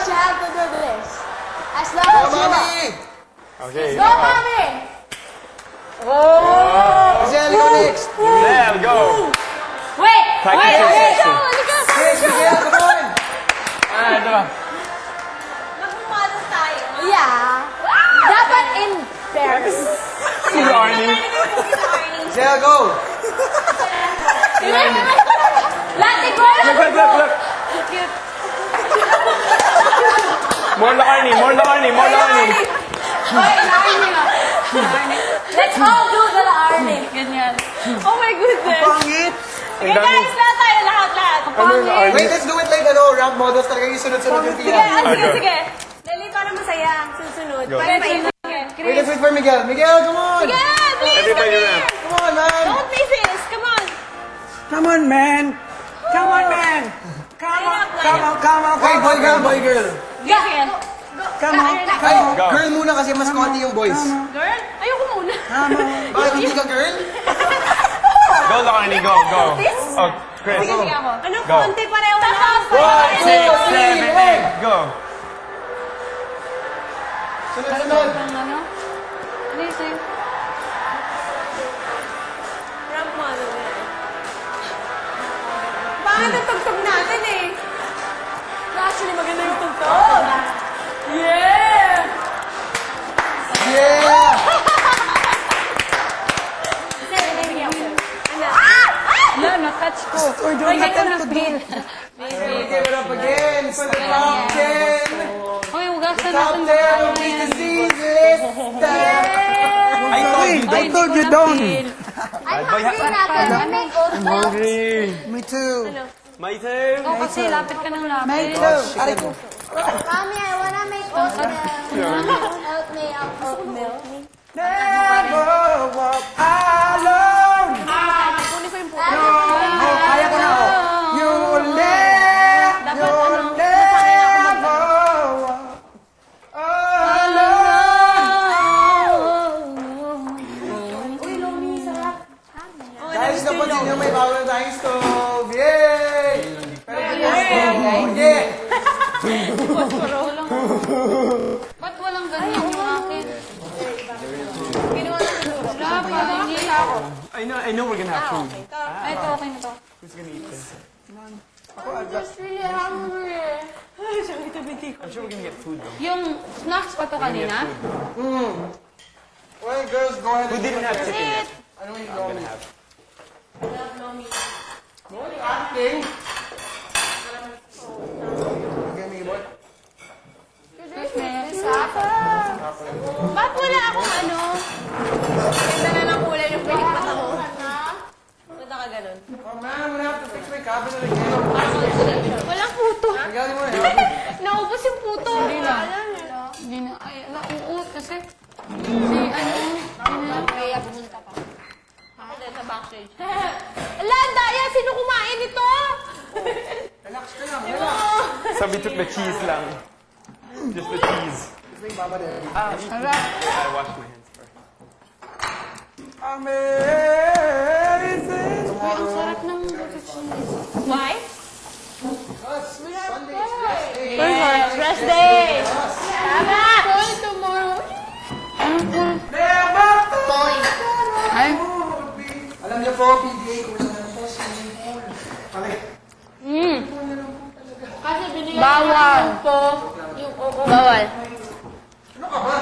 you have to do this. As long as you want. Okay. Go, mommy! Giselle, go next. There, go. Wait! Practice Wait! your Wait! section. Yes, Giselle, come on. Ito ba? Nagpumalo tayo. Yeah. Dapat in pairs. Si Arnie. Giselle, go. Latte, go! Look. More la Arnie, more la Arnie, more la Arnie. Let's all do the Arnie. Ganyan. Oh my goodness. Pangit. Ang dami. Guys, lahat tayo, lahat. Ano yung Arnie? Wait, let's do it like ramp models. Talaga yung sunod-sunod yung Sige, tira. sige. Dali, para masaya. Susunod. Go. Para mainit. Wait, let's wait for Miguel. Miguel, come on. Yeah, please, Everybody come ramp. here. Come on, man. Don't miss this. Come on. Come on, man. Come on, man. Come on, come on, come on. Wait, boy, girl, boy, girl. Come on, Ay, Go. girl muna kasi mas konti yung boys. Girl, ayoko muna. come on. Bakit hindi ka girl? Go la Arnie, go. Oh, Chris. Sige ako. Anong Go. konti pareho na lang? 1, 6, 7, 8, go. Sunod-sunod. Ramp mo, ano ba yan? Bakit ang tugtog natin eh? Actually, maganda yung tugtog. Yeah! Yeah! No, na-touch ko. We're doing Lagay ko nothing ng to do. pin. Give it up again for the top 10. Hoy, hugasan Top natin 10 of the disease list. I told you don't. I'm hungry natin. I make oatmeal. Hungry. Me too. My turn. Oh, kasi lapit ka ng lapit. Me too. Aray ko. Mommy, I wanna make oatmeal. Oatmeal. Never walk alone. Kaya ko na. You'll never walk Guys, napansin nyo may bawal tayong stove. Yay! Pero hindi. Ba't walang ganyan yung akin? I know we're gonna have food. Ay, ito, okay na to. Who's gonna eat this? I'm just really hungry. I'm sure we're gonna get food though. Yung snacks pa to kanina? Well, girls, go ahead. Who didn't have chicken yet? Ano yung I'm gonna have. acting? Okay, Miggy boy. Ba't wala akong ano? Ganda na ng kulay ng pilik mata mo. Punta ka ganun. Oh man, I'm gonna have to fix my cabinet again. Walang puto. Miguel, di mo na. Naubos yung puto. Hindi na. Hindi na. Ay, nauut kasi. Si ano? Kaya pumunta pa. Ako din sa backstage. Ala, Daya! Sino kumain ito? Relax ka lang, relax. Sabi took the cheese lang. Just the cheese. May baba din. I washed my hands first. Amazing. Uy, ang sarap ng butter cheese. Why? Sunday is rest day. Yes, rest day. Tama! Call tomorrow. Ay, Alam niyo po, PBA, kulang na po swimming pool. Palit. kasi binigyan bawal po yung oo. Bawal. Ano ka ba?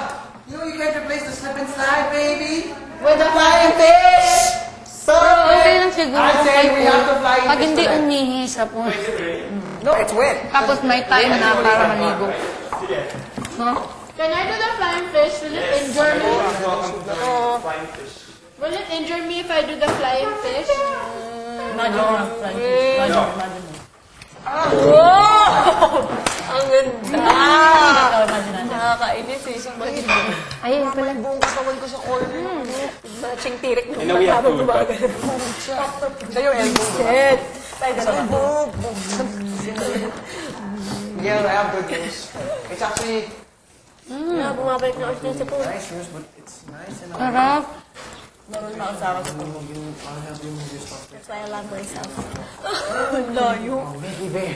You know you can't replace the slip and slide, baby. With the flying fish. So, Okay lang siguro I kung say may we pool. have to fly in Pag fish hindi today. umihi sa pool. No, it's wet. Tapos may time na para maligo. No? Can I do the flying fish? Will it injure me? Will it injure me if I do the flying fish? Ang ganda! Nakakainis eh. Ayun pala. Buong katawan ko sa corner. Matching tirik nung I know we have food, but Sa'yo, elbow. Shit! Tayo ganun. Miguel, I have good news. It's actually Bumabalik na ulit sa pool. nice news, but it's nice and all. Sarap. Meron na sa akin sa pool. That's why I love myself. Layo. Baby bear.